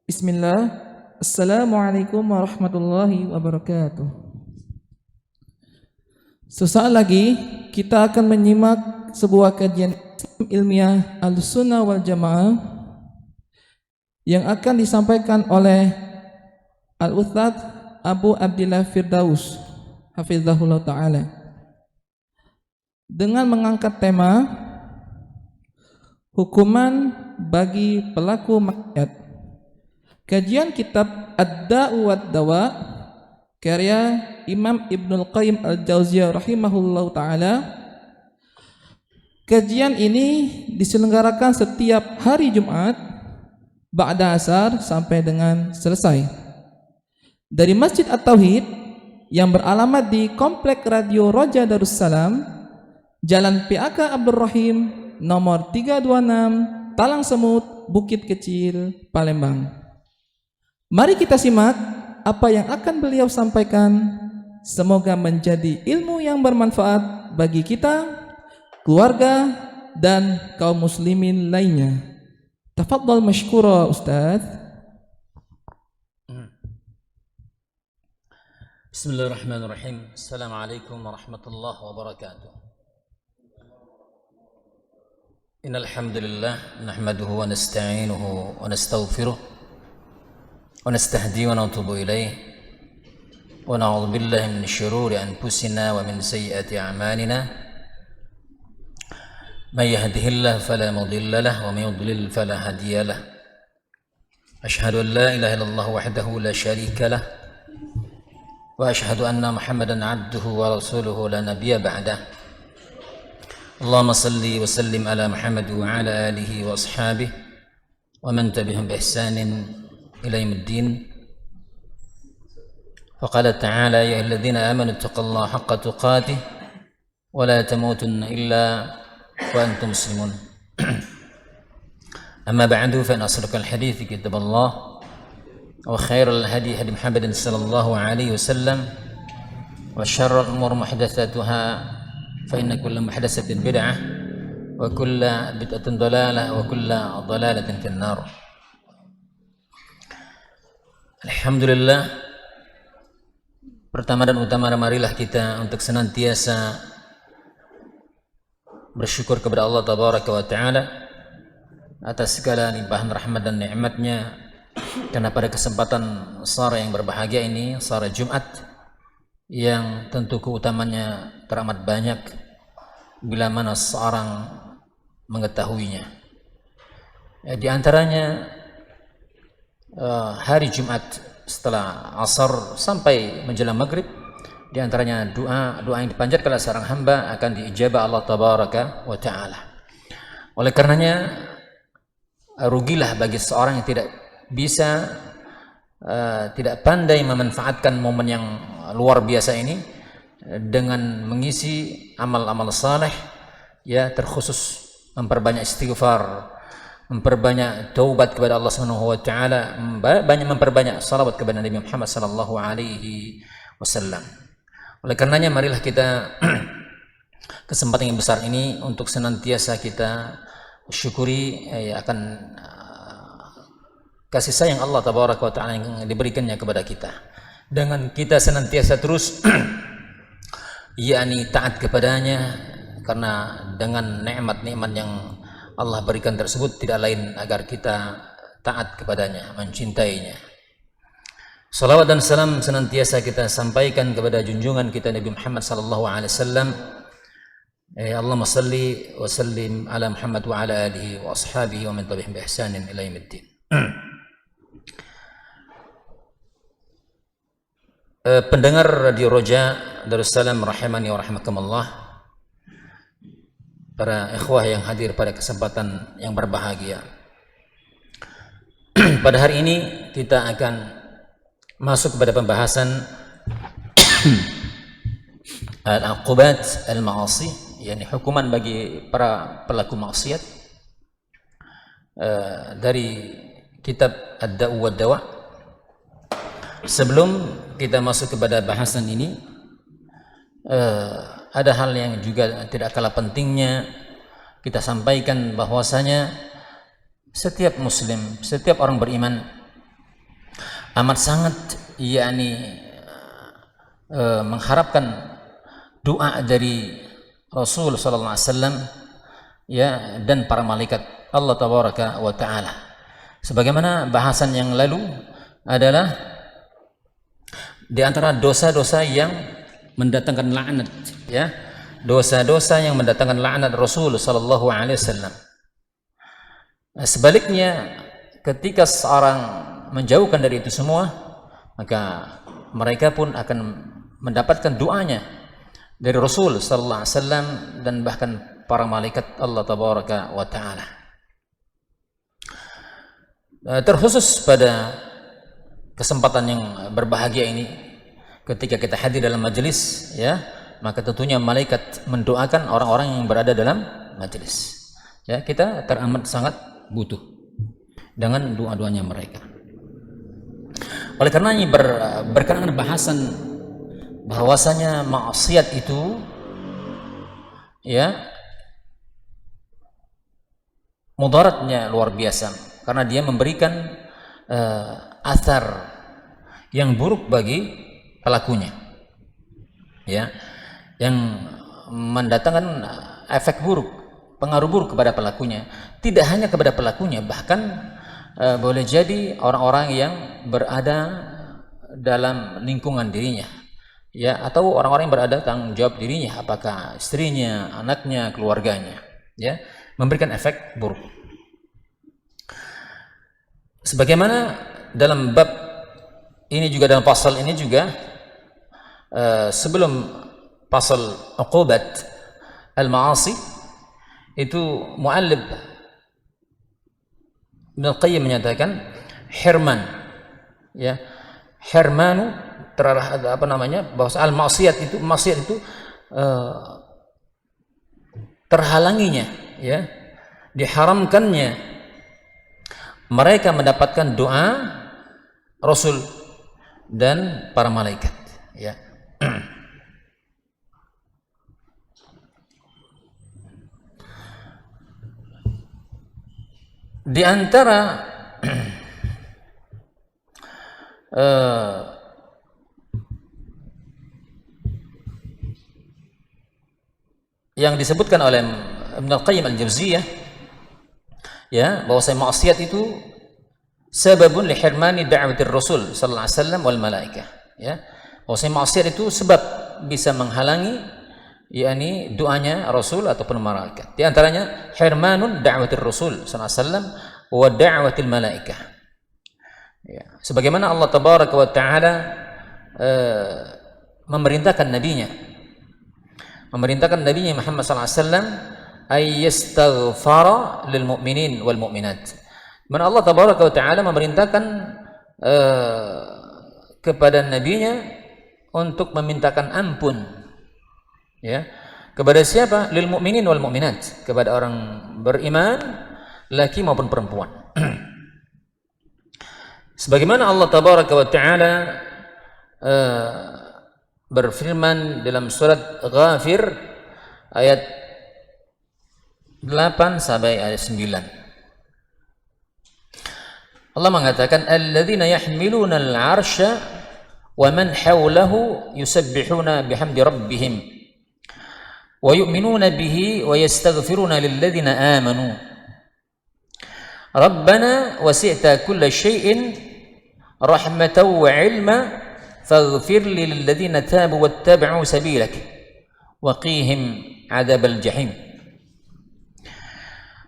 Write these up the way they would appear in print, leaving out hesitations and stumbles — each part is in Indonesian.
Bismillah. Assalamualaikum warahmatullahi wabarakatuh. Sesaat lagi kita akan menyimak sebuah kajian ilmiah Ahlussunnah wal Jamaah yang akan disampaikan oleh Al-Ustadz Abu Abdillah Firdaus hafizahullah ta'ala dengan mengangkat tema hukuman bagi pelaku maksiat. Kajian kitab Ad-Da'u wad-Dawa karya Imam Ibnul Qayyim Al-Jauziyah rahimahullahu ta'ala. Kajian ini diselenggarakan setiap hari Jumat ba'da asar sampai dengan selesai dari Masjid At-Tauhid yang beralamat di Komplek Radio Roja Darussalam, Jalan PAK Abdul Rahim, nomor 326, Talang Semut, Bukit Kecil, Palembang. Mari kita simak apa yang akan beliau sampaikan. Semoga menjadi ilmu yang bermanfaat bagi kita, keluarga, dan kaum muslimin lainnya. Tafadhal mashkura Ustaz. Bismillahirrahmanirrahim. Assalamualaikum warahmatullahi wabarakatuh. Innal hamdalillah nahmaduhu wa nasta'inuhu wa nastaghfiruh wa nastahdihi wa natubu ilayh wa na'udzu billahi min shururi anfusina wa min sayyiati a'malina may yahdihillahu fala mudilla lahu wa may yudlil fala hadiya lahu ashhadu an la ilaha illallah wahdahu la sharika lahu wa ashhadu anna muhammadan 'abduhu wa rasuluhu la nabiyya ba'dahu. Allahumma salli wa sallim ala Muhammad wa ala alihi wa ashabihi wa man tabi'ahum bi ihsanin ila yaumiddin. Faqala ta'ala ya ayyuhalladzina amanu taqullaha haqqa tuqatih wa la tamutunna illa wa antum muslimun. Amma ba'du fa in asdaqal hadithi kitaballah wa khairal hadi hadi Muhammadin sallallahu alaihi wasallam wa syarrul umur muhdatsatuha fa inna kulla muhdatsatin bid'ah wa kulla bid'atin dhalalah wa kulla dhalalatin finnar. Alhamdulillah, pertama dan utama marilah kita untuk senantiasa bersyukur kepada Allah tabaraka wa ta'ala atas segala limpahan rahmat dan nikmatnya, karena pada kesempatan sore yang berbahagia ini, sore Jumat yang tentu keutamanya teramat banyak bila mana seorang mengetahuinya. Di antaranya hari Jumat setelah asar sampai menjelang maghrib, di antaranya doa yang dipanjatkan oleh seorang hamba akan diijabah Allah tabaraka wa ta'ala. Oleh karenanya rugilah bagi seorang yang tidak bisa tidak pandai memanfaatkan momen yang luar biasa ini dengan mengisi amal-amal saleh, ya, terkhusus memperbanyak istighfar, memperbanyak taubat kepada Allah Subhanahu wa taala, banyak memperbanyak salawat kepada Nabi Muhammad sallallahu alaihi wasallam. Oleh karenanya marilah kita kesempatan yang besar ini untuk senantiasa kita syukuri akan kasih sayang Allah tabaraka wa taala yang diberikannya kepada kita, dengan kita senantiasa terus yakni taat kepadanya, karena dengan nikmat-nikmat yang Allah berikan tersebut tidak lain agar kita taat kepadanya, mencintainya. Salawat dan salam senantiasa kita sampaikan kepada junjungan kita Nabi Muhammad sallallahu alaihi wasallam. Allahumma salli wa sallim ala Muhammad wa ala alihi wa ashabihi wa man tabi'ahum bi ihsanin ila yaumiddin. Pendengar Radio Roja Darussalam rahimani wa rahimakumullah, para ikhwah yang hadir pada kesempatan yang berbahagia. Pada hari ini kita akan masuk kepada pembahasan al-uqubat al-ma'asi, yakni hukuman bagi para pelaku maksiat, dari kitab Ad-Da'u wad-Dawa. Sebelum kita masuk kepada bahasan ini, ada hal yang juga tidak kalah pentingnya kita sampaikan, bahwasanya setiap muslim, setiap orang beriman amat sangat mengharapkan doa dari Rasul sallallahu alaihi wasallam ya dan para malaikat Allah tabaraka wa taala. Sebagaimana bahasan yang lalu adalah di antara dosa-dosa yang mendatangkan laknat, ya, dosa-dosa yang mendatangkan laknat Rasul sallallahu alaihi wasallam. Sebaliknya, ketika seorang menjauhkan dari itu semua, maka mereka pun akan mendapatkan doanya dari Rasul sallallahu alaihi wasallam dan bahkan para malaikat Allah tabaraka wa taala. Terkhusus pada kesempatan yang berbahagia ini, ketika kita hadir dalam majelis, ya, maka tentunya malaikat mendoakan orang-orang yang berada dalam majelis. Ya, kita teramat sangat butuh dengan doa-doanya mereka. Oleh karena ini berkenaan bahasan bahwasanya maksiat itu, ya, mudaratnya luar biasa karena dia memberikan athar yang buruk bagi pelakunya, ya, yang mendatangkan efek buruk, pengaruh buruk kepada pelakunya. Tidak hanya kepada pelakunya, bahkan boleh jadi orang-orang yang berada dalam lingkungan dirinya, ya, atau orang-orang yang berada tanggung jawab dirinya, apakah istrinya, anaknya, keluarganya, ya, memberikan efek buruk. Sebagaimana dalam bab ini juga, dalam pasal ini juga, sebelum pasal uqubat al-ma'asi itu muallif Ibnu Qayyim menyatakan hirman, ya, hirmanu bahwa al-maksiat itu, maksiat itu terhalanginya, ya, diharamkannya mereka mendapatkan doa Rasul dan para malaikat, ya. Di antara yang disebutkan oleh Ibnu Qayyim al-Jauziyah, ya, bahwa maksiat itu sababun li hirmani da'watir Rasul sallallahu alaihi wasallam wal malaikah, ya, bahwa maksiat itu sebab bisa menghalangi, yakni doanya Rasul ataupun malaikat. Di antaranya hirmanun da'watir Rasul sallallahu alaihi wasallam wa da'watil malaikah, ya, sebagaimana Allah tabaraka wa taala memerintahkan nabinya Muhammad sallallahu alaihi wasallam ay yastaghfara lil mu'minin wal mu'minat. Mana Allah tabaraka wa taala memerintahkan kepada nabinya untuk memintakan ampun, ya, kepada siapa? Lil mu'minin wal mu'minat, kepada orang beriman laki maupun perempuan. Sebagaimana Allah tabaraka wa taala berfirman dalam surat Ghafir ayat 8 sampai ayat 9. Allah mengatakan alladzina yahmiluna al-'arsya wa man hawlahu yusabbihuna bihamdi rabbihim wa yu'minuna bihi wa yastaghfiruna lilladzina amanu rabbana wasi'ta kulla syai'in rahmatan wa 'ilma faghfir lilladzina tabu wattaba'u sabilak wa qihim 'adzabal jahim.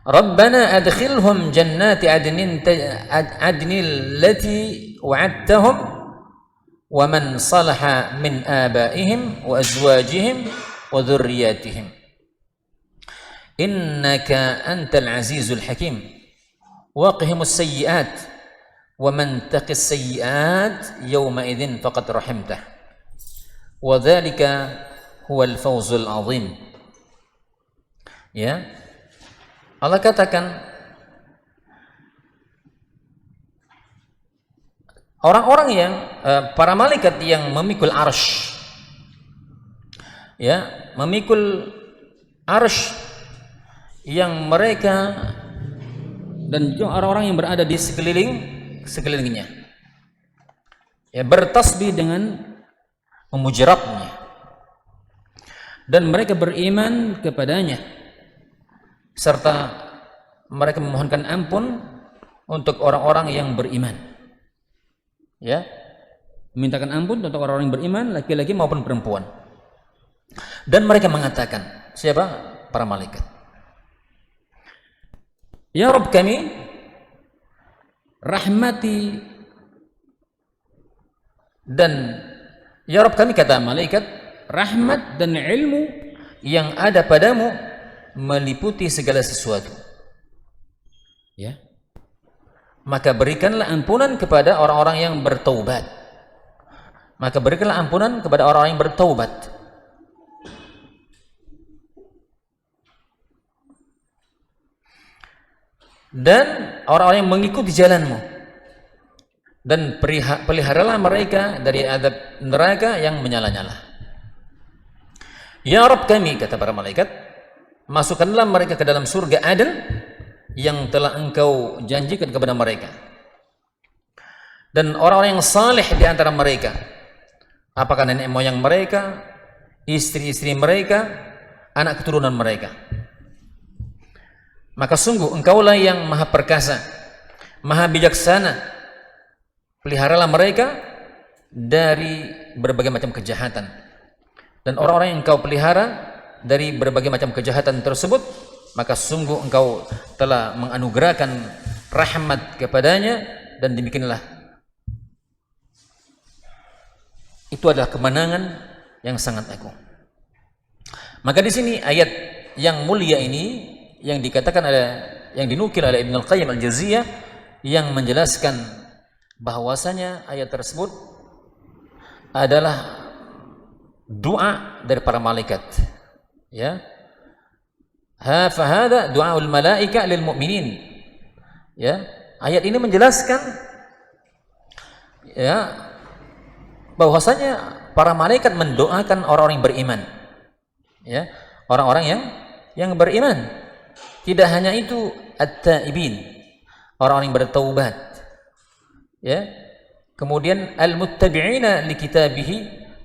Rabbana adkhilhum jannati adnin allati wa'adtahum wa man salaha min abaihim wa azwajihim wa dhurriyyatihim innaka antal azizul hakim waqihimus sayyi'at wa man taqis sayyi'at yawma idzin faqad rahimtah wa dzalika huwal fawzul azim. Ya, Allah katakan orang-orang yang para malaikat yang memikul arsy, ya, memikul arsy, yang mereka dan juga orang-orang yang berada di sekelilingnya, ya, bertasbih dengan memuji Rabbnya, dan mereka beriman kepadanya, serta mereka memohonkan ampun untuk orang-orang yang beriman, ya, memintakan ampun untuk orang-orang yang beriman, laki-laki maupun perempuan. Dan mereka mengatakan, siapa? Para malaikat, ya Rabb kami, rahmati, dan ya Rabb kami, kata malaikat, rahmat dan ilmu yang ada padamu meliputi segala sesuatu, ya, maka berikanlah ampunan kepada orang-orang yang bertaubat, maka berikanlah ampunan kepada orang-orang yang bertaubat. Dan orang-orang yang mengikuti jalanmu, dan peliharalah mereka dari azab neraka yang menyala-nyala. Ya Rabb kami, kata para malaikat, masukkanlah mereka ke dalam surga Aden yang telah engkau janjikan kepada mereka. Dan orang-orang yang saleh di antara mereka, apakah nenek moyang mereka, istri-istri mereka, anak keturunan mereka, maka sungguh engkaulah yang maha perkasa, maha bijaksana. Peliharalah mereka dari berbagai macam kejahatan, dan orang-orang yang engkau pelihara dari berbagai macam kejahatan tersebut, maka sungguh engkau telah menganugerahkan rahmat kepadanya, dan demikianlah itu adalah kemenangan yang sangat agung. Maka di sini ayat yang mulia ini yang dikatakan yang dinukil oleh Ibnu Al-Qayyim Al-Jauziyah, yang menjelaskan bahwasanya ayat tersebut adalah doa dari para malaikat, ya. Fa hadza du'aul malaika lil mu'minin, ya. Ayat ini menjelaskan, ya, bahwasanya para malaikat mendoakan orang-orang yang beriman, ya, orang-orang yang beriman. Tidak hanya itu, at-taibin, orang-orang yang bertaubat, ya. Kemudian al-muttabi'ina li kitabihi,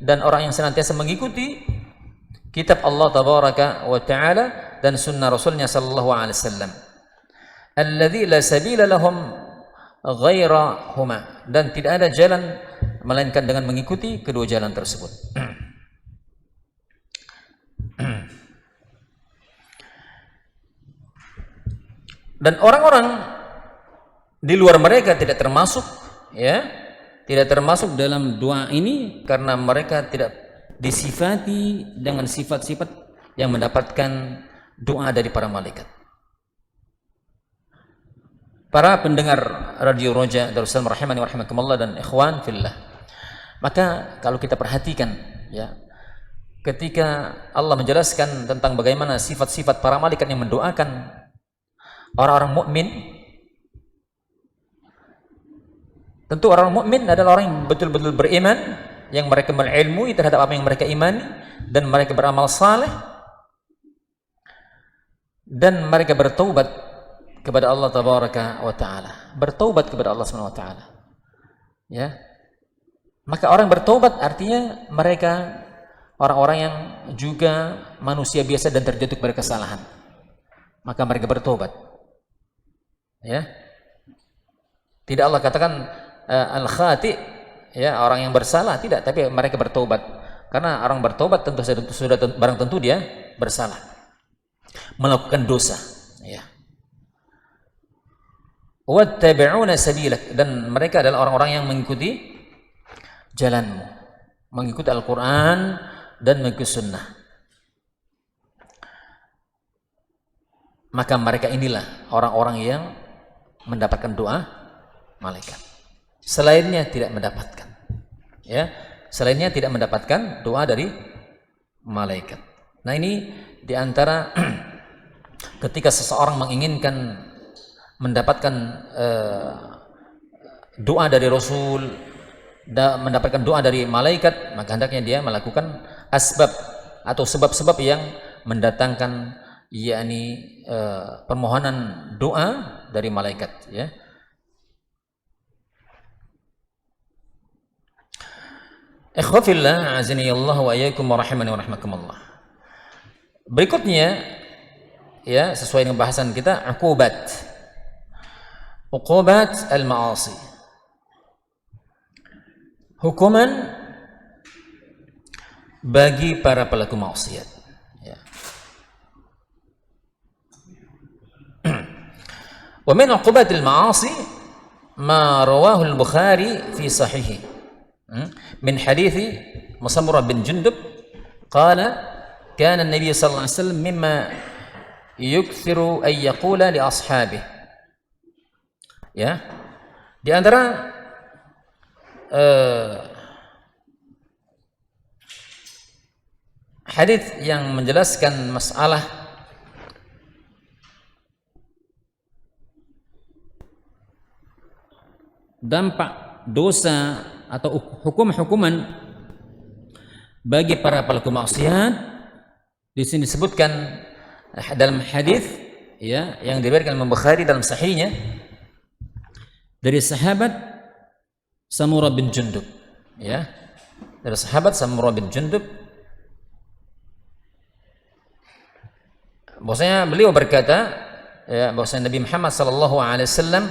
dan orang yang senantiasa mengikuti kitab Allah tabaraka wa ta'ala dan sunnah Rasulnya sallallahu alaihi wasallam. Alladzi la sabila lahum ghairahuma, dan tidak ada jalan melainkan dengan mengikuti kedua jalan tersebut. Dan orang-orang di luar mereka tidak termasuk, ya, tidak termasuk dalam doa ini, karena mereka tidak disifati dengan sifat-sifat yang mendapatkan doa dari para malaikat. Para pendengar Radio Roja Darussalam rahimani wa rahimakumullah dan ikhwan fillah, maka kalau kita perhatikan, ya, ketika Allah menjelaskan tentang bagaimana sifat-sifat para malaikat yang mendoakan orang-orang mukmin, tentu orang mukmin adalah orang yang betul-betul beriman, yang mereka berilmui terhadap apa yang mereka imani, dan mereka beramal saleh, dan mereka bertaubat kepada Allah tabaraka wa taala, bertaubat kepada Allah subhanahu wa taala, ya. Maka orang bertaubat artinya mereka orang-orang yang juga manusia biasa dan terjatuh pada kesalahan, maka mereka bertaubat, ya. Tidak Allah katakan al-khati, ya, orang yang bersalah, tidak, tapi mereka bertaubat, karena orang bertaubat tentu sudah barang tentu dia bersalah, melakukan dosa, ya. Wattabi'una sabilak, dan mereka adalah orang-orang yang mengikuti jalanmu, mengikuti Al-Quran dan mengikuti sunnah. Maka mereka inilah orang-orang yang mendapatkan doa malaikat. Selainnya tidak mendapatkan, ya. Selainnya tidak mendapatkan doa dari malaikat. Nah, ini diantara ketika seseorang menginginkan mendapatkan doa dari Rasul, mendapatkan doa dari malaikat, maka hendaknya dia melakukan asbab atau sebab-sebab yang mendatangkan, yakni permohonan doa dari malaikat, ya. Ikhwafillah, azani Allah wa iyyakum wa rahimani wa rahmakumullah. Berikutnya, ya, sesuai dengan bahasan kita, uqubat al-ma'asi. Hukuman bagi para pelaku maksiat. Ya. Wa min uqubat al-ma'asi ma rawahu al-Bukhari fi sahihi. من حديث مصمرة بن جندب قال كان النبي صلى الله عليه وسلم مما يكثر أن يقول لأصحابه ya di antara hadis yang menjelaskan masalah dampak dosa atau hukuman bagi para pelaku maksiat, di sini disebutkan dalam hadis ya yang diriwayatkan Imam Bukhari dalam sahihnya dari sahabat Samurah bin Jundub, ya, dari sahabat Samurah bin Jundub, bahwasanya beliau berkata, ya, bahwasanya Nabi Muhammad sallallahu alaihi wasallam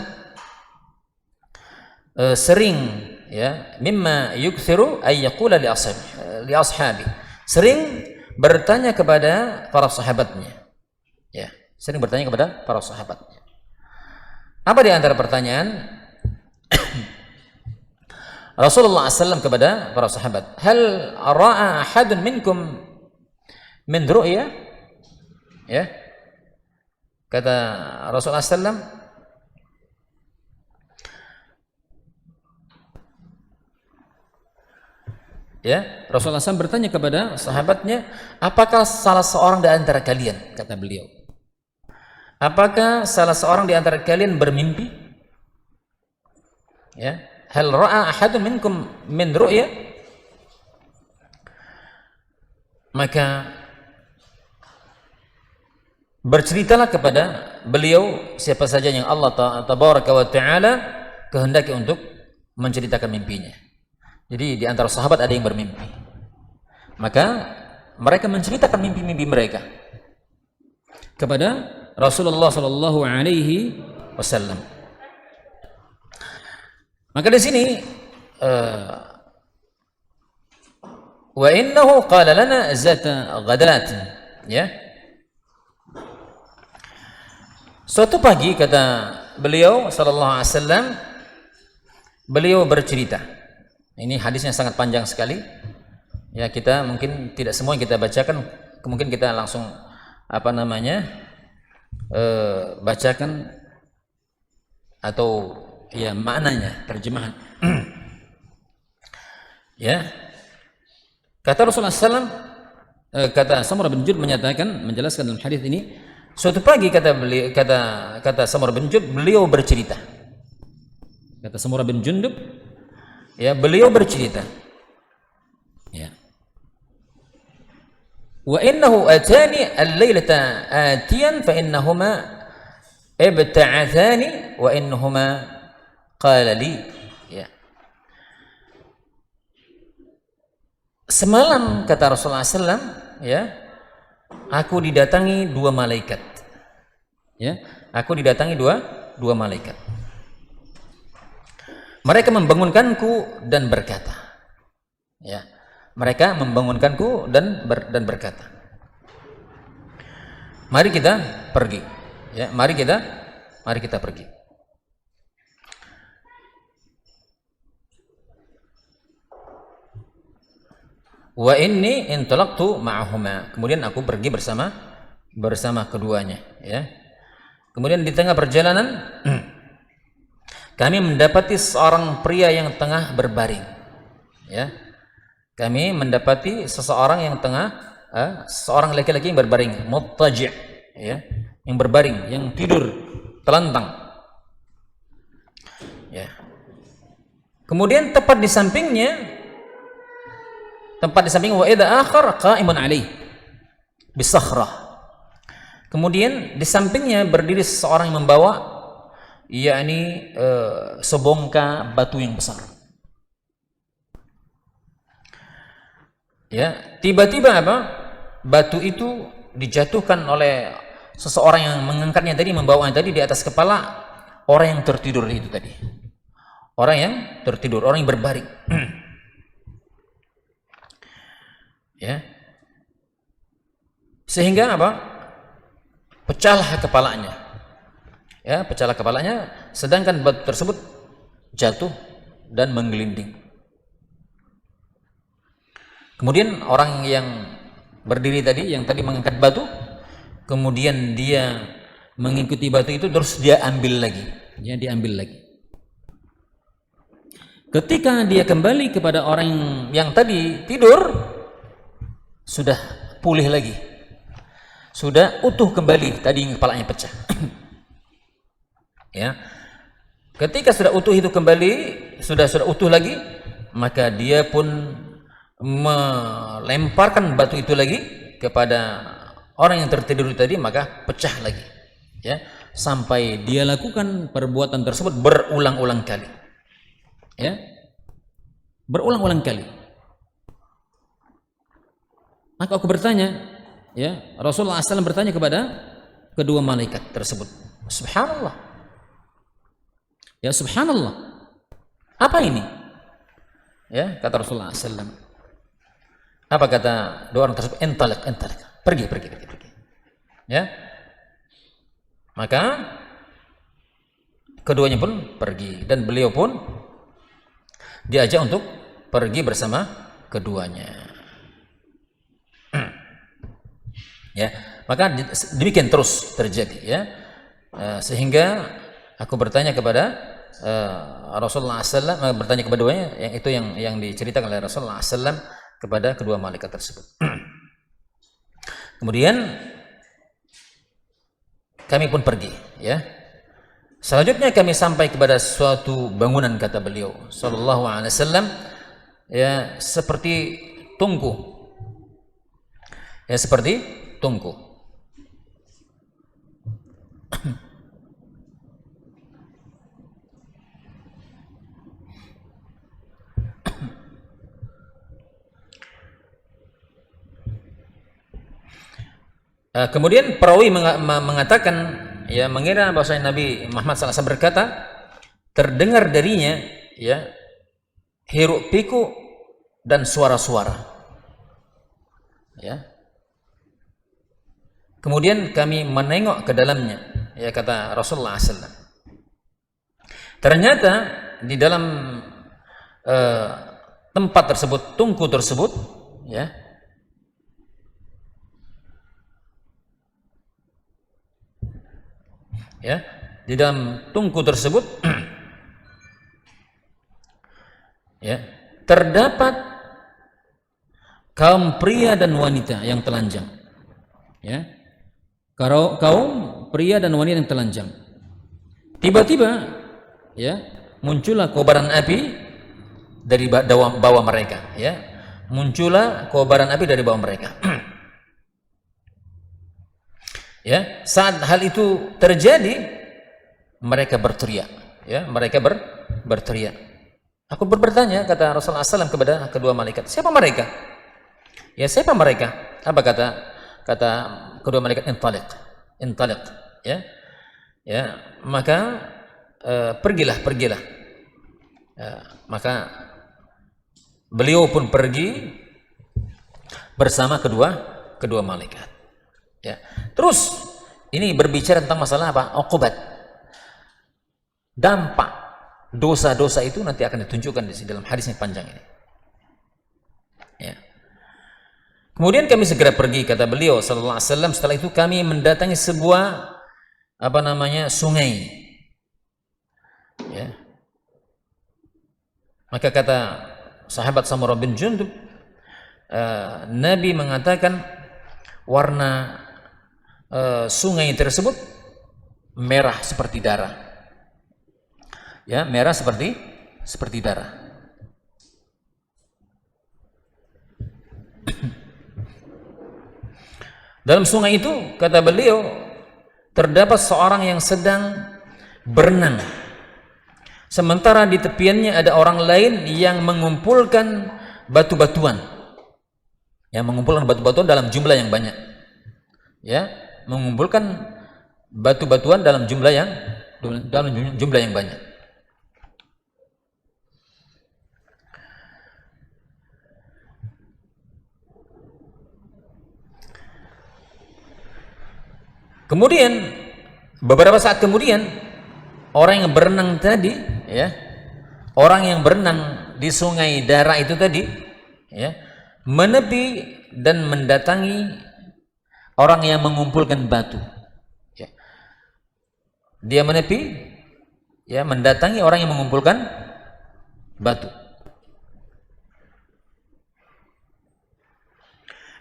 sering, ya, mimma yukthiru ay yaqula li ashabi, sering bertanya kepada para sahabatnya, ya, sering bertanya kepada para sahabatnya. Apa di antara pertanyaan Rasulullah SAW kepada para sahabat? Hal ra'a ahadun minkum min ru'ya? Ya, kata Rasulullah SAW, ya, Rasulullah SAW bertanya kepada sahabatnya, apakah salah seorang di antara kalian, kata beliau, apakah salah seorang di antara kalian bermimpi? Ya, hal ra'a ahadun minkum min ru'ya? Maka berceritalah kepada beliau siapa saja yang Allah tabaraka wa ta'ala kehendaki untuk menceritakan mimpinya. Jadi di antara sahabat ada yang bermimpi, maka mereka menceritakan mimpi-mimpi mereka kepada Rasulullah Sallallahu Alaihi Wasallam. Maka di sini wa innahu qala lana zata ghadat, ya, suatu pagi kata beliau Sallallahu Alaihi Wasallam, beliau bercerita. Ini hadisnya sangat panjang sekali. Ya, kita mungkin tidak semua yang kita bacakan, mungkin kita langsung bacakan atau ya maknanya, terjemahan. Ya, kata Rasulullah SAW, kata Samurah bin Jundub menjelaskan dalam hadis ini, suatu pagi kata Samurah bin Jundub, beliau bercerita. Kata Samurah bin Jundub, ya, beliau bercerita, ya, wa innahu atani al-lailata atiyan fa innahuma ibta'athani wa innahuma qala li, ya, semalam kata Rasulullah SAW, ya, aku didatangi dua malaikat, ya, aku didatangi dua malaikat. Mereka membangunkanku dan berkata, ya, mereka membangunkanku dan berkata, mari kita pergi, ya, mari kita pergi. Wa inni intalaqtu ma'ahuma, kemudian aku pergi bersama keduanya, ya. Kemudian di tengah perjalanan kami mendapati seorang pria yang tengah berbaring, ya, kami mendapati seseorang yang seorang laki-laki yang berbaring, muttaji', ya, yang berbaring, yang tidur telentang, ya. Kemudian tepat di sampingnya wa idza akhar qa'imun alaih bisakhrah. Kemudian di sampingnya berdiri seseorang yang membawa, yakni sebongkah batu yang besar. Ya, tiba-tiba apa? Batu itu dijatuhkan oleh seseorang yang mengangkatnya tadi, membawanya tadi di atas kepala orang yang tertidur itu tadi. Orang yang tertidur, orang yang berbaring. Ya. Sehingga apa? Pecahlah kepalanya. Ya, pecahlah kepalanya, sedangkan batu tersebut jatuh dan menggelinding. Kemudian orang yang berdiri tadi, yang tadi mengangkat batu, kemudian dia mengikuti batu itu, terus dia ambil lagi. Ya, diambil lagi. Ketika dia kembali kepada orang yang tadi tidur, sudah pulih lagi, sudah utuh kembali, tadi kepalanya pecah. Ya, ketika sudah utuh itu kembali, sudah utuh lagi, maka dia pun melemparkan batu itu lagi kepada orang yang tertidur tadi, maka pecah lagi. Ya, sampai dia lakukan perbuatan tersebut berulang-ulang kali. Ya, berulang-ulang kali. Maka aku bertanya, ya, Rasulullah SAW bertanya kepada kedua malaikat tersebut, subhanallah, ya subhanallah, apa ini? Ya, kata Rasulullah SAW. Apa kata dua orang tersebut? Entalik, pergi. Ya, maka keduanya pun pergi, dan beliau pun diajak untuk pergi bersama keduanya. Ya, maka demikian terus terjadi, ya. Sehingga aku bertanya kepada Rasulullah SAW, bertanya keduanya, yang itu yang diceritakan oleh Rasulullah SAW kepada kedua malaikat tersebut. Kemudian kami pun pergi, ya. Selanjutnya kami sampai kepada suatu bangunan, kata beliau sallallahu alaihi wasallam, ya, seperti tungku. Ya, seperti tungku. Kemudian perawi mengatakan, ya, mengira bahwasanya Nabi Muhammad SAW berkata, terdengar darinya, ya, hiruk pikuk dan suara-suara. Ya. Kemudian kami menengok ke dalamnya, ya, kata Rasulullah SAW. Ternyata di dalam tempat tersebut, tungku tersebut, ya, ya, di dalam tungku tersebut ya, terdapat kaum pria dan wanita yang telanjang. Ya, kaum pria dan wanita yang telanjang. Tiba-tiba, ya, muncullah kobaran api dari bawah mereka. Ya, muncullah kobaran api dari bawah mereka. Ya, saat hal itu terjadi, mereka berteriak. Ya, mereka berteriak. Aku bertanya, kata Rasulullah SAW kepada kedua malaikat, siapa mereka? Ya, siapa mereka? Apa kata kedua malaikat? Intalik. Ya, ya, maka pergilah. Maka beliau pun pergi bersama kedua malaikat. Ya. Terus ini berbicara tentang masalah apa? Uqubat. Dampak dosa-dosa itu nanti akan ditunjukkan di dalam hadis yang panjang ini. Ya. Kemudian kami segera pergi, kata beliau sallallahu alaihi wasallam. Setelah itu kami mendatangi sebuah sungai. Ya. Maka kata sahabat Samurah bin Jundub, Nabi mengatakan warna sungai tersebut merah seperti darah. Ya, merah seperti darah. Dalam sungai itu, kata beliau, terdapat seorang yang sedang berenang, sementara di tepiannya ada orang lain yang mengumpulkan batu-batuan. yang mengumpulkan batu-batuan dalam jumlah yang banyak, ya, mengumpulkan batu-batuan dalam jumlah yang banyak. Kemudian beberapa saat kemudian orang yang berenang tadi, ya, orang yang berenang di sungai Dara itu tadi, ya, menepi dan mendatangi orang yang mengumpulkan batu. Ya. Dia menepi, ya, mendatangi orang yang mengumpulkan batu.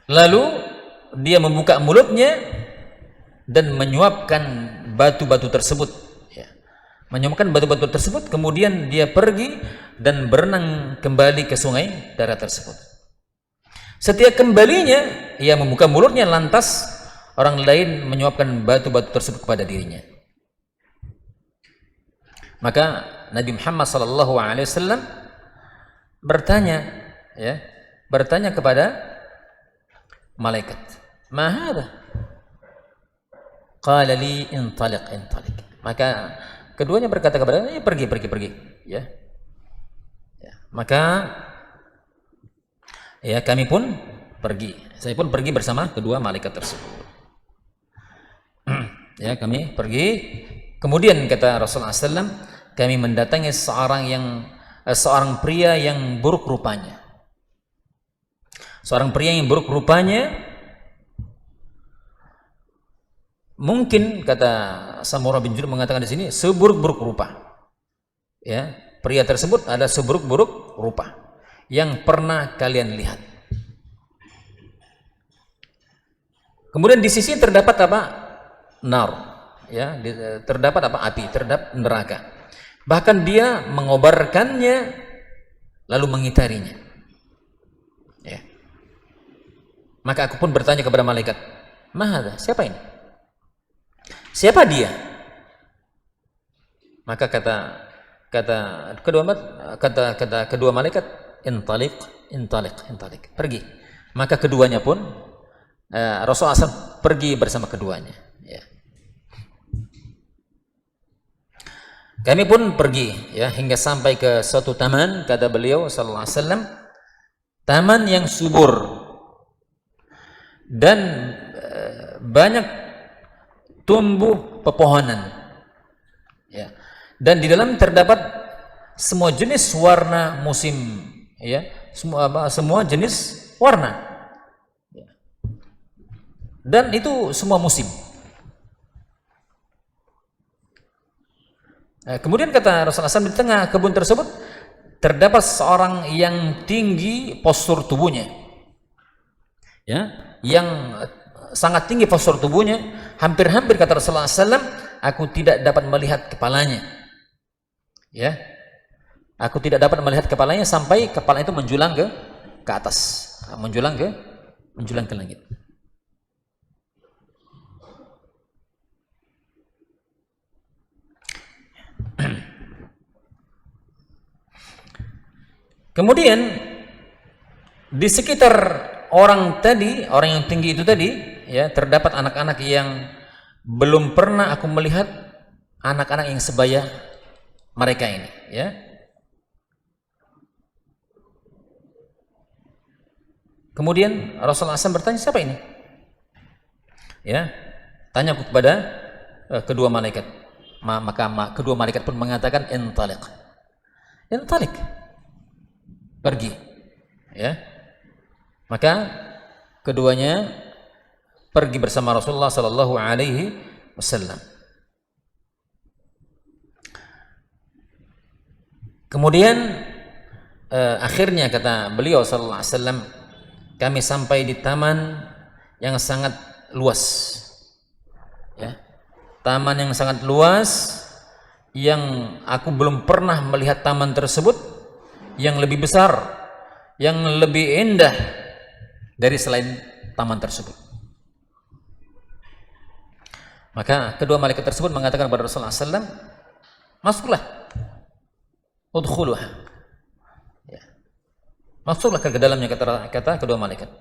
Lalu dia membuka mulutnya dan menyuapkan batu-batu tersebut, ya. Menyuapkan batu-batu tersebut, kemudian dia pergi dan berenang kembali ke sungai Dara tersebut. Setiap kembalinya ia membuka mulutnya, lantas orang lain menyuapkan batu-batu tersebut kepada dirinya. Maka Nabi Muhammad SAW bertanya, ya, bertanya kepada malaikat, "Ma hadha?" Qala li intaliq. Maka keduanya berkata kepadanya, pergi, ya. Maka ya kami pun pergi. Saya pun pergi bersama kedua malaikat tersebut. Ya, kami pergi. Kemudian kata Rasulullah SAW, kami mendatangi seorang pria yang buruk rupanya. Seorang pria yang buruk rupanya, mungkin kata Samurah bin Jundub mengatakan di sini seburuk-buruk rupa. Ya, pria tersebut ada seburuk-buruk rupa yang pernah kalian lihat. Kemudian di sisi terdapat apa? Nar, ya, terdapat apa? Api, terdapat neraka. Bahkan dia mengobarkannya lalu mengitarinya. Ya. Maka aku pun bertanya kepada malaikat, "Mahadha? Siapa ini? Siapa dia?" Maka kata kedua malaikat, intaliq, pergi. Maka keduanya pun Rasulullah SAW pergi bersama keduanya. Ya. Kami pun pergi, ya, hingga sampai ke suatu taman, kata beliau sallallahu alaihi wasallam, taman yang subur dan banyak tumbuh pepohonan, ya, dan di dalam terdapat semua jenis warna musim, ya, semua jenis warna, ya. Dan itu semua musim. Kemudian kata Rasulullah SAW, di tengah kebun tersebut terdapat seorang yang tinggi postur tubuhnya, ya, yang sangat tinggi postur tubuhnya, hampir-hampir kata Rasulullah SAW, aku tidak dapat melihat kepalanya, ya, aku tidak dapat melihat kepalanya sampai kepala itu menjulang ke atas, menjulang ke langit. Kemudian di sekitar orang yang tinggi itu tadi, ya, terdapat anak-anak yang belum pernah aku melihat anak-anak yang sebaya mereka ini, ya. Kemudian Rasulullah SAW bertanya, siapa ini? Ya, tanya kepada kedua malaikat. Maka kedua malaikat pun mengatakan intaliq, pergi, ya. Maka keduanya pergi bersama Rasulullah sallallahu alaihi wasallam. Kemudian akhirnya kata beliau sallallahu alaihi wasallam, kami sampai di taman yang sangat luas, ya. Taman yang sangat luas yang aku belum pernah melihat taman tersebut yang lebih besar, yang lebih indah dari selain taman tersebut. Maka kedua malaikat tersebut mengatakan kepada Rasulullah SAW, masuklah, udkhuluha, ya, masuklah ke dalamnya, kata kedua malaikat.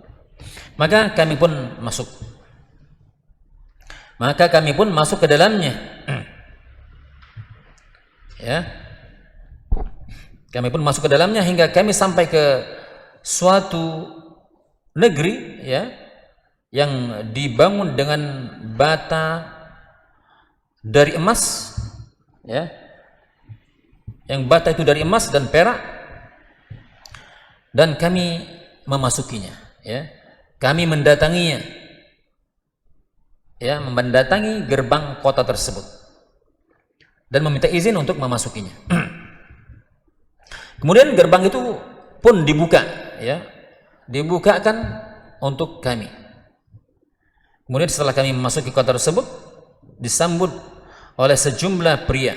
Maka kami pun masuk. Maka kami pun masuk ke dalamnya. Ya. Kami pun masuk ke dalamnya hingga kami sampai ke suatu negeri, ya, yang dibangun dengan bata dari emas, ya. Yang bata itu dari emas dan perak, dan kami memasukinya, ya. Kami mendatanginya, ya, mendatangi gerbang kota tersebut dan meminta izin untuk memasukinya. Kemudian gerbang itu pun dibuka, ya, dibukakan untuk kami. Kemudian setelah kami memasuki kota tersebut, disambut oleh sejumlah pria,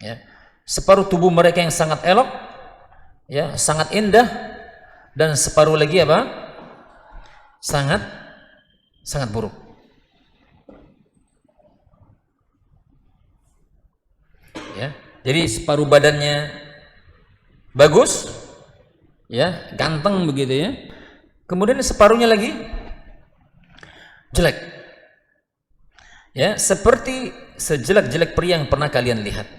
ya, separuh tubuh mereka yang sangat elok, ya, sangat indah, dan separuh lagi apa? Sangat buruk. Ya, jadi separuh badannya bagus, ya, ganteng begitu, ya. Kemudian separuhnya lagi jelek, ya, seperti sejelek-jelek pria yang pernah kalian lihat.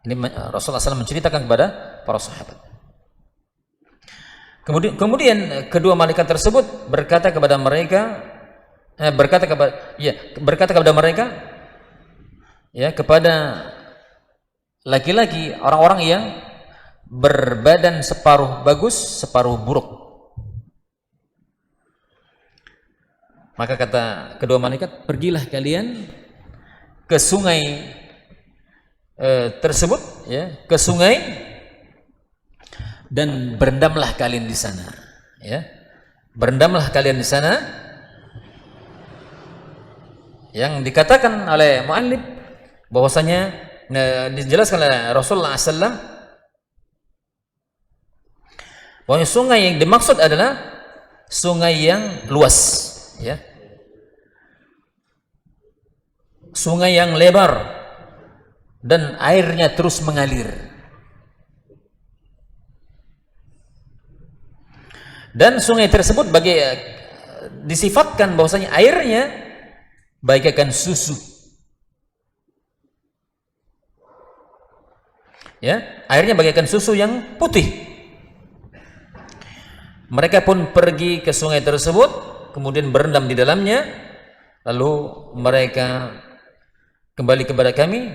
Ini Rasulullah SAW menceritakan kepada para sahabat. Kemudian kedua malaikat tersebut berkata kepada mereka, berkata kepada mereka, ya, kepada laki-laki, orang-orang yang berbadan separuh bagus, separuh buruk. Maka kata kedua malaikat, pergilah kalian ke sungai tersebut, ya, ke sungai, dan berendamlah kalian di sana, ya, berendamlah kalian di sana. Yang dikatakan oleh muallif bahwasanya dijelaskan oleh Rasulullah SAW bahwa sungai yang dimaksud adalah sungai yang luas, ya, sungai yang lebar dan airnya terus mengalir. Dan sungai tersebut disifatkan bahwasanya airnya bagaikan susu, ya, airnya bagaikan susu yang putih. Mereka pun pergi ke sungai tersebut, kemudian berendam di dalamnya, lalu mereka kembali kepada kami.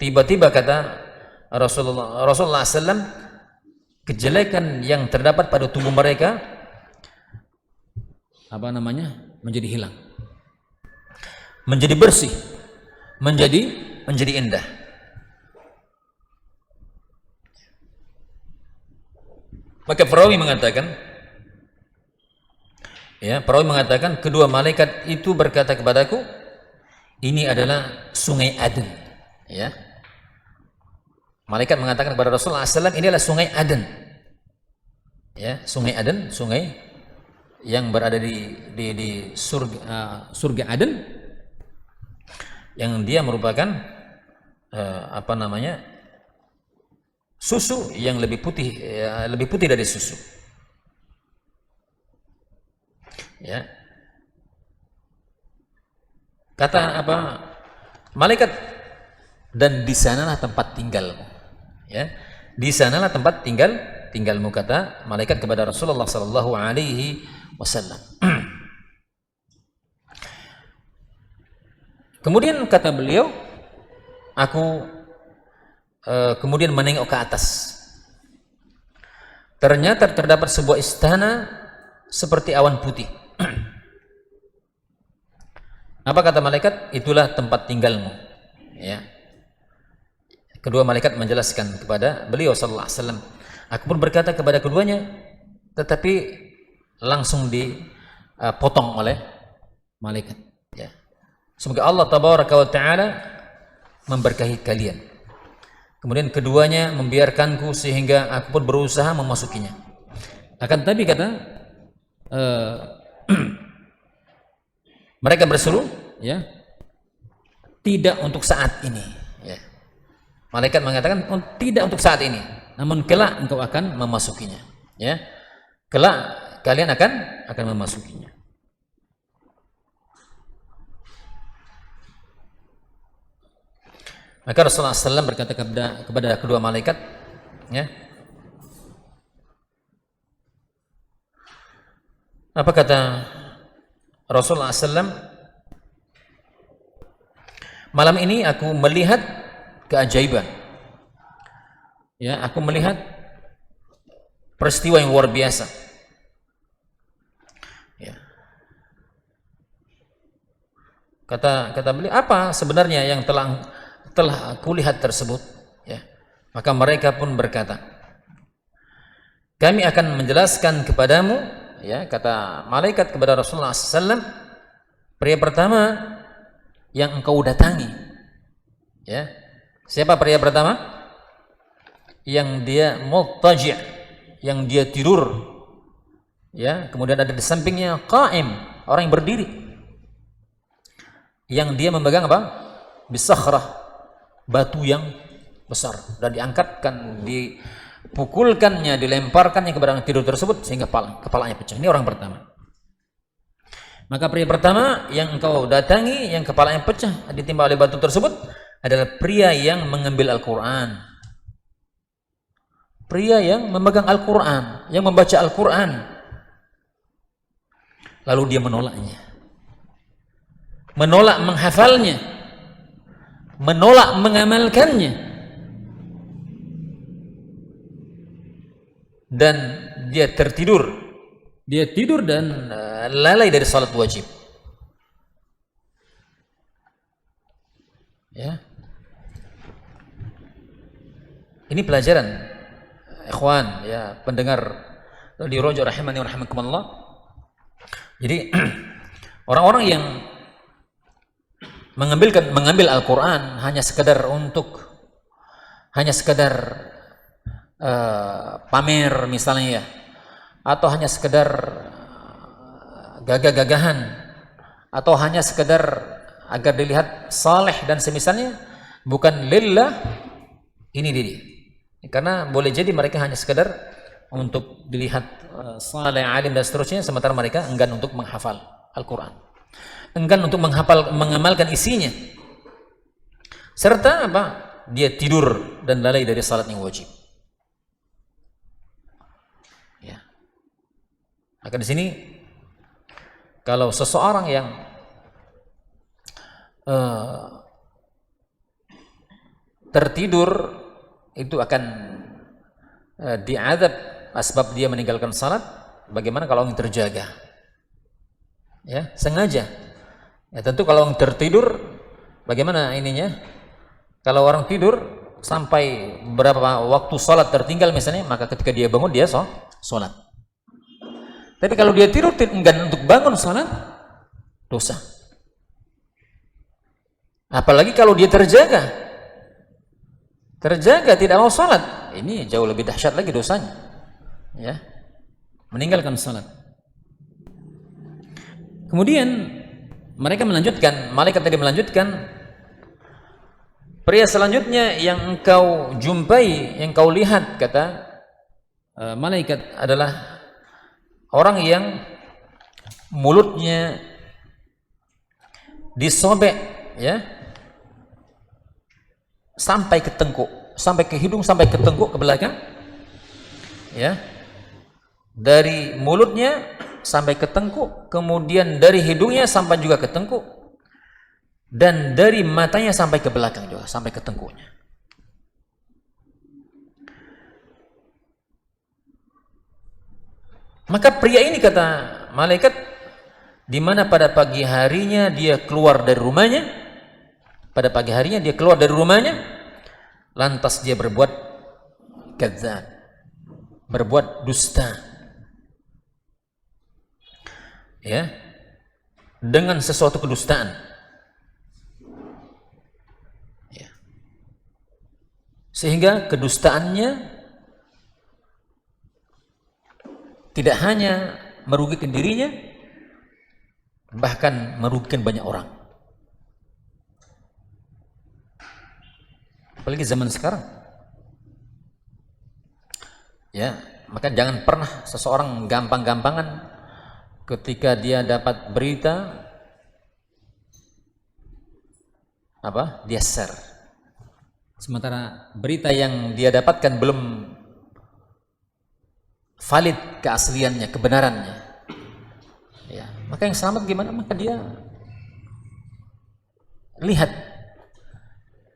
Tiba-tiba kata Rasulullah SAW, kejelekan yang terdapat pada tubuh mereka menjadi hilang, menjadi bersih, menjadi indah. Maka perawi mengatakan, kedua malaikat itu berkata kepadaku, ini adalah sungai Aden, ya. Malaikat mengatakan kepada Rasulullah SAW, ini adalah sungai Aden, ya, sungai Aden, sungai yang berada di surga Aden, yang dia merupakan susu yang lebih putih dari susu, ya. Kata malaikat, dan di sanalah tempat tinggalmu, ya, di sanalah tempat tinggalmu, kata malaikat kepada Rasulullah sallallahu alaihi wasallam. Kemudian kata beliau, aku kemudian menengok ke atas. Ternyata terdapat sebuah istana seperti awan putih. Apa kata malaikat? Itulah tempat tinggalmu, ya. Kedua malaikat menjelaskan kepada beliau sallallahu alaihi wasallam. Aku pun berkata kepada keduanya, tetapi langsung dipotong oleh malaikat, ya. Semoga Allah tabaraka wa taala memberkahi kalian. Kemudian keduanya membiarkanku sehingga aku pun berusaha memasukinya. Akan tetapi kata mereka berseru, ya, tidak untuk saat ini, ya. Malaikat mengatakan, tidak untuk saat ini, namun kelak engkau akan memasukinya, ya. Kelak kalian akan memasukinya. Maka Rasulullah SAW berkata kepada kedua malaikat, ya, apa kata Rasulullah SAW? Malam ini aku melihat keajaiban. Ya, aku melihat peristiwa yang luar biasa. Ya. Kata beliau, apa sebenarnya yang telah aku lihat tersebut? Ya. Maka mereka pun berkata, kami akan menjelaskan kepadamu, ya, kata malaikat kepada Rasulullah SAW, pria pertama yang engkau datangi. Ya. Siapa pria pertama? Yang dia muttaji', yang dia tidur. Ya, kemudian ada di sampingnya qa'im, orang yang berdiri. Yang dia memegang apa? Bisakhrah, batu yang besar, dan diangkatkan, dipukulkannya, dilemparkannya kepada orang tidur tersebut sehingga kepalanya pecah. Ini orang pertama. Maka pria pertama yang engkau datangi, yang kepalanya pecah ditimpa oleh batu tersebut, adalah pria yang mengambil Al-Quran, pria yang memegang Al-Quran, yang membaca Al-Quran, lalu dia menolaknya, menolak menghafalnya, menolak mengamalkannya, dan dia tidur dan lalai dari salat wajib. Ya, ini pelajaran, ikhwan, ya, pendengar di Roja rahimani wa rahimakumullah. Jadi orang-orang yang mengambil Al-Quran hanya sekedar pamer misalnya, ya, atau hanya sekedar gagah-gagahan, atau hanya sekedar agar dilihat saleh dan semisalnya, bukan lillah, ini dia. Karena boleh jadi mereka hanya sekedar untuk dilihat saleh, alim dan seterusnya, sementara mereka enggan untuk menghafal Al-Quran, enggan untuk mengamalkan isinya, serta apa? Dia tidur dan lalai dari salat yang wajib. Ya. Maka di sini kalau seseorang yang tertidur itu akan diazab asbab dia meninggalkan salat. Bagaimana kalau yang terjaga? Ya, sengaja. Ya, tentu kalau orang tertidur, bagaimana ininya? Kalau orang tidur sampai beberapa waktu sholat tertinggal misalnya, maka ketika dia bangun dia sholat. Tapi kalau dia tidur enggan untuk bangun sholat, dosa. Apalagi kalau dia terjaga tidak mau sholat, ini jauh lebih dahsyat lagi dosanya. Ya, meninggalkan sholat. Kemudian malaikat tadi melanjutkan, pria selanjutnya yang engkau jumpai, yang kau lihat, kata malaikat, adalah orang yang mulutnya disobek, ya, sampai ke tengkuk, sampai ke hidung, sampai ke tengkuk, ke belakang, ya, dari mulutnya sampai ke tengkuk, kemudian dari hidungnya sampai juga ke tengkuk, dan dari matanya sampai ke belakang juga, sampai ke tengkuknya. Maka pria ini, kata malaikat, di mana pada pagi harinya dia keluar dari rumahnya, lantas dia berbuat kadzdzab, berbuat dusta, ya, dengan sesuatu kedustaan, ya, sehingga kedustaannya tidak hanya merugikan dirinya, bahkan merugikan banyak orang. Apalagi zaman sekarang, ya, Maka jangan pernah seseorang gampang-gampangan ketika dia dapat berita dia share, sementara berita yang dia dapatkan belum valid keasliannya, kebenarannya. Ya, maka yang selamat gimana? Maka dia lihat,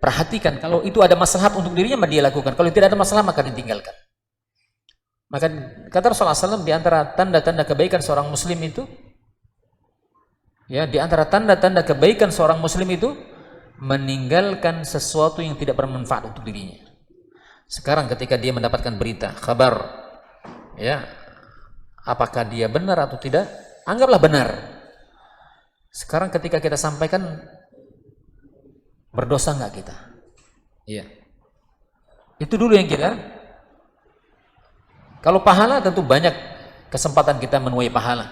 perhatikan, kalau itu ada maslahat untuk dirinya maka dia lakukan, kalau tidak ada masalah maka ditinggalkan. Maka kata Rasulullah SAW, di antara tanda-tanda kebaikan seorang muslim itu, ya, di antara tanda-tanda kebaikan seorang muslim itu meninggalkan sesuatu yang tidak bermanfaat untuk dirinya. Sekarang ketika dia mendapatkan berita, kabar, ya, apakah dia benar atau tidak, anggaplah benar. Sekarang ketika kita sampaikan, berdosa nggak kita? Iya. Itu dulu yang kita. Kalau pahala tentu banyak kesempatan kita menuai pahala.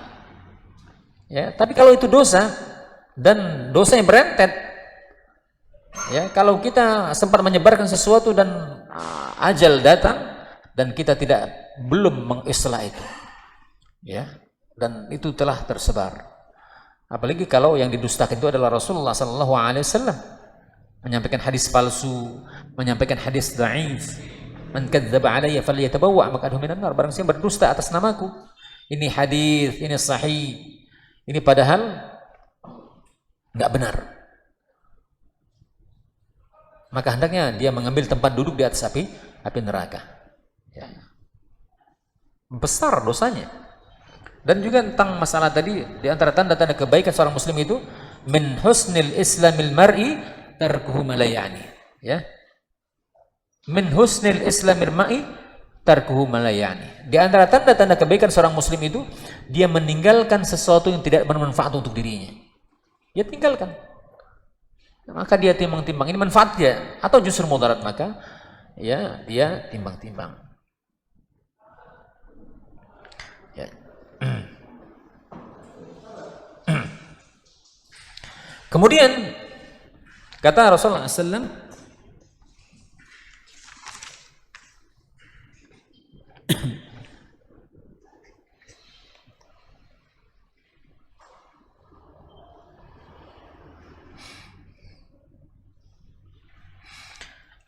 Ya, tapi kalau itu dosa dan dosa yang berentet, ya, kalau kita sempat menyebarkan sesuatu dan ajal datang dan kita belum mengislah itu, ya, dan itu telah tersebar. Apalagi kalau yang didustakan itu adalah Rasulullah SAW, menyampaikan hadis palsu, menyampaikan hadis dhaif. Man kadzdzaba alayya falyatabawwa maq'adahu minan nar. Barang siapa berdusta atas namaku, ini hadis, ini sahih, ini padahal enggak benar, maka hendaknya dia mengambil tempat duduk di atas api neraka. Ya. Besar dosanya. Dan juga tentang masalah tadi, di antara tanda-tanda kebaikan seorang muslim itu, min husnil islamil mar'i tarkuhu ma la ya'ni. Ya. Min husnil islamil mar'i tarkuhu ma la ya'ni. Di antara tanda-tanda kebaikan seorang muslim itu, dia meninggalkan sesuatu yang tidak bermanfaat untuk dirinya. Dia tinggalkan. Maka dia timbang-timbang, ini manfaat dia atau justru mudarat, maka ya dia timbang-timbang. Ya. Kemudian kata Rasulullah SAW,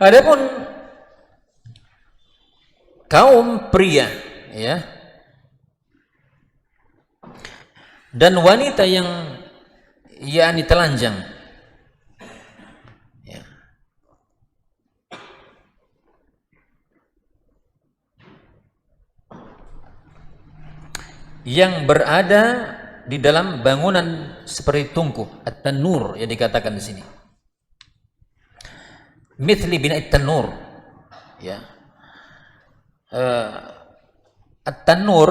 adapun kaum pria, ya, dan wanita yang yakni telanjang, ya, yang berada di dalam bangunan seperti tungku, at-tanur yang dikatakan di sini. Mithli bina'it tanur, ya. At-tanur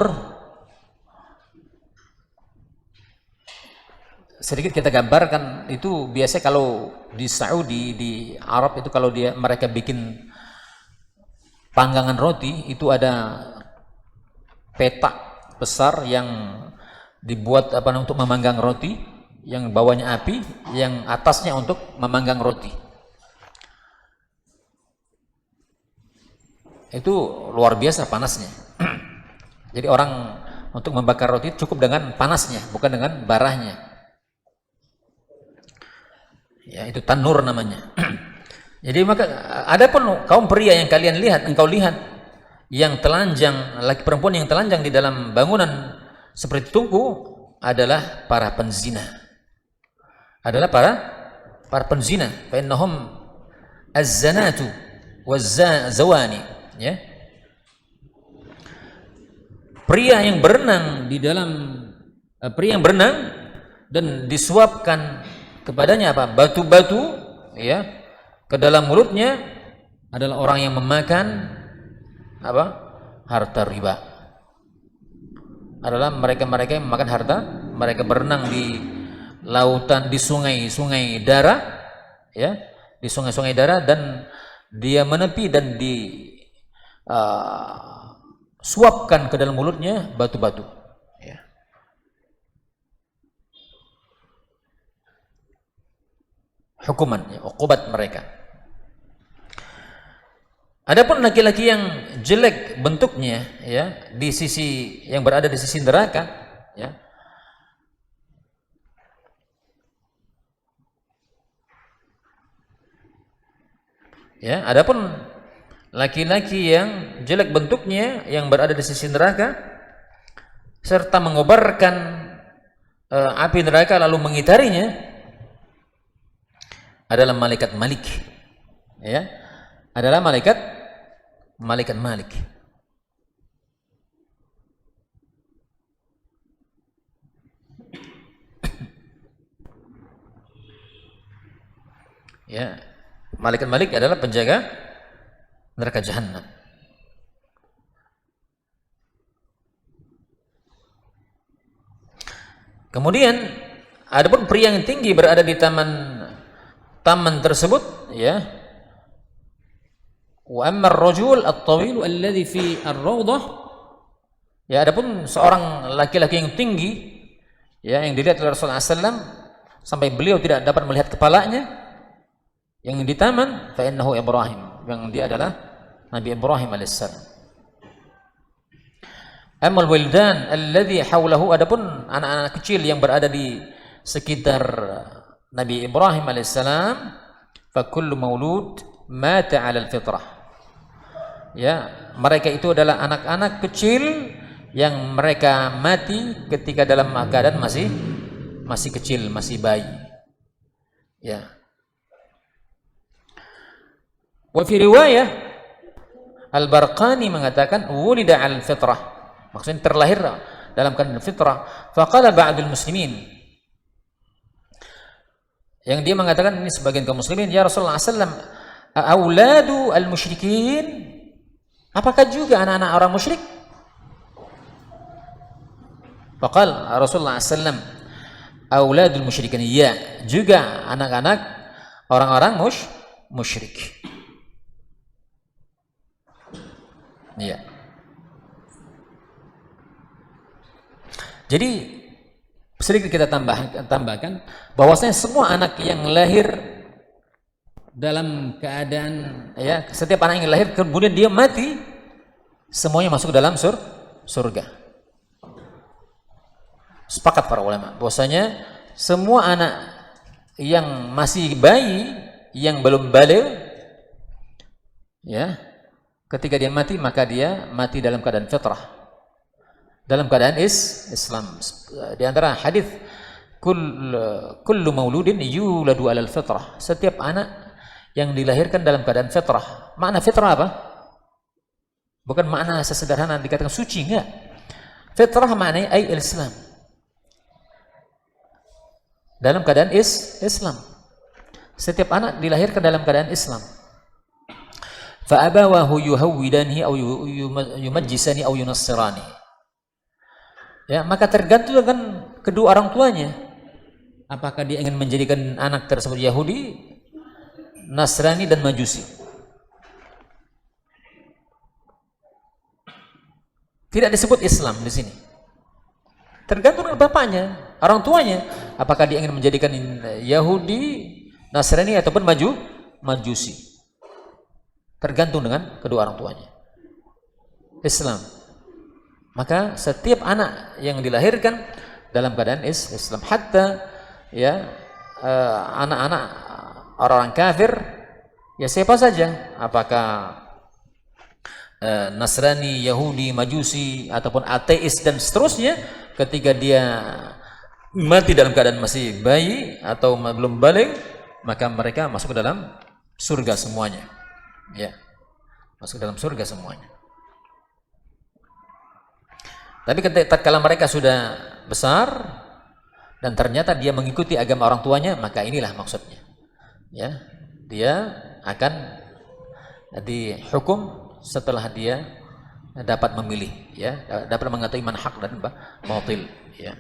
sedikit kita gambarkan, itu biasa kalau di Saudi, di Arab itu, kalau mereka bikin panggangan roti, itu ada petak besar yang dibuat untuk memanggang roti, yang bawahnya api, yang atasnya untuk memanggang roti. Itu luar biasa panasnya. Jadi orang untuk membakar roti cukup dengan panasnya, bukan dengan barahnya. Ya, itu tanur namanya. Jadi maka adapun kaum pria yang engkau lihat yang telanjang, laki perempuan yang telanjang di dalam bangunan seperti tungku, adalah para penzina. Adalah para penzina. Fa innahum az-zanatu waz-zawani. Ya. Pria yang berenang dan disuapkan kepadanya batu-batu, ya, ke dalam mulutnya, adalah orang yang memakan harta riba. Adalah mereka yang memakan harta, mereka berenang di lautan, di sungai-sungai darah, ya, di sungai-sungai darah, dan dia menepi dan suapkan ke dalam mulutnya batu-batu, ya. Hukuman, ya, uqubat mereka. Adapun laki-laki yang jelek bentuknya, ya, di sisi yang berada di sisi neraka, ya. Ya, adapun laki-laki yang jelek bentuknya yang berada di sisi neraka serta mengobarkan api neraka lalu mengitarinya adalah malaikat Malik, ya, adalah malaikat Malik. Ya, malaikat Malik adalah penjaga neraka jahanam. Kemudian adapun pria yang tinggi berada di taman tersebut, ya. Wa amma ar-rajul at-tawil alladhi fi ar-rawdah, ya, adapun seorang laki-laki yang tinggi, ya, yang dilihat oleh Rasulullah SAW sampai beliau tidak dapat melihat kepalanya, yang di taman, fa innahu Ibrahim, yang dia adalah Nabi Ibrahim alaihissalam. Amal wildan alladhi hawlahu, adapun anak-anak kecil yang berada di sekitar Nabi Ibrahim alaihissalam, fa kullu maulud mata 'ala al-fitrah. Ya, mereka itu adalah anak-anak kecil yang mereka mati ketika dalam keadaan masih kecil, masih bayi. Ya. Wa fi riwayah Al-Barqani mengatakan wulida 'ala al-fitrah, maksudnya terlahir dalam keadaan fitrah. Faqala ba'dul muslimin, yang dia mengatakan, ini sebagian kaum muslimin, ya Rasulullah SAW, auladu al-musyrikin, apakah juga anak-anak orang musyrik? Faqala Rasulullah SAW, auladul musyrikin, ya, juga anak-anak orang-orang musyrik. Ya. Jadi sedikit kita tambahkan bahwasanya semua anak yang lahir dalam keadaan, ya, setiap anak yang lahir kemudian dia mati, semuanya masuk ke dalam surga. Sepakat para ulama bahwasanya semua anak yang masih bayi yang belum baligh, ya, ketika dia mati maka dia mati dalam keadaan fitrah, dalam keadaan Islam. Di antara hadis kullu mauludin yuladu 'alal fitrah, setiap anak yang dilahirkan dalam keadaan fitrah. Makna fitrah apa? Bukan makna sesederhana dikatakan suci, enggak. Fitrah maknanya Islam, dalam keadaan Islam. Setiap anak dilahirkan dalam keadaan Islam. Fa abawahu yuhawwidanihi aw yumajjisani aw yunassirani. Ya, maka tergantung dengan kedua orang tuanya. Apakah dia ingin menjadikan anak tersebut Yahudi, Nasrani, dan Majusi. Tidak disebut Islam di sini. Tergantung dengan bapaknya, orang tuanya. Apakah dia ingin menjadikan Yahudi, Nasrani, ataupun Majusi. Tergantung dengan kedua orang tuanya. Islam. Maka setiap anak yang dilahirkan dalam keadaan Islam, hatta, ya, anak-anak orang kafir, ya, siapa saja, apakah Nasrani, Yahudi, Majusi, ataupun ateis dan seterusnya, ketika dia mati dalam keadaan masih bayi atau belum balik, maka mereka masuk ke dalam surga semuanya, ya, masuk ke dalam surga semuanya. Tapi tatkala mereka sudah besar dan ternyata dia mengikuti agama orang tuanya, maka inilah maksudnya, ya, dia akan dihukum setelah dia dapat memilih, ya, dapat mengetahui man hak dan batil, ya.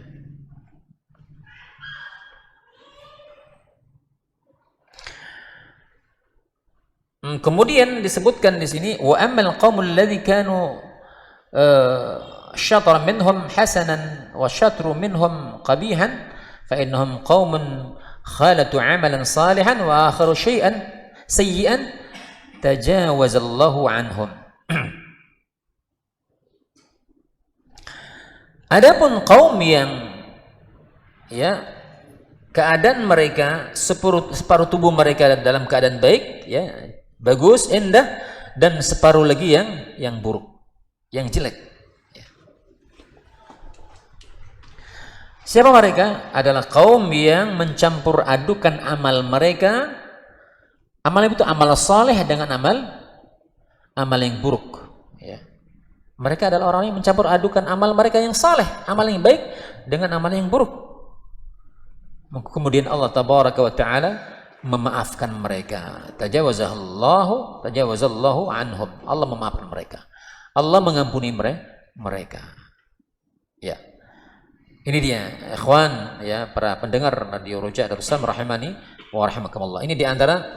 Kemudian disebutkan di sini, wa ammal qaumul ladzi kanu syatra minhum hasanan wa syatru minhum qabihan fa innahum qaumun khalatu amalan salihan wa akharu syai'an sayyi'an tajawazallahu anhum. Adapun kaum yang ya keadaan mereka separuh tubuh mereka dalam keadaan baik, ya bagus, indah, dan separuh lagi yang buruk, yang jelek. Ya. Siapa mereka? Adalah kaum yang mencampur adukan amal mereka. Amal itu amal saleh dengan amal yang buruk. Ya. Mereka adalah orang yang mencampur adukan amal mereka yang saleh, amal yang baik dengan amal yang buruk. Kemudian Allah tabaraka wa taala memaafkan mereka. Tajawazallahu anhum. Allah memaafkan mereka. Allah mengampuni mereka. Ya. Ini dia, ikhwan, ya, para pendengar Radio Roja Darussalam rahimani wa rahimakumullah. Ini di antara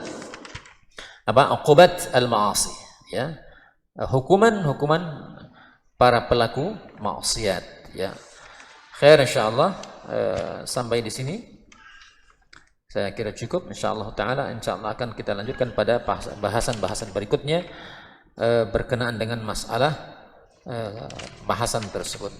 uqubat al-ma'asi, ya. Hukuman para pelaku maksiat, ya. Khair insyaallah, sampai di sini saya kira cukup. Insyaallah taala, insyaallah akan kita lanjutkan pada bahasan-bahasan berikutnya berkenaan dengan masalah bahasan tersebut.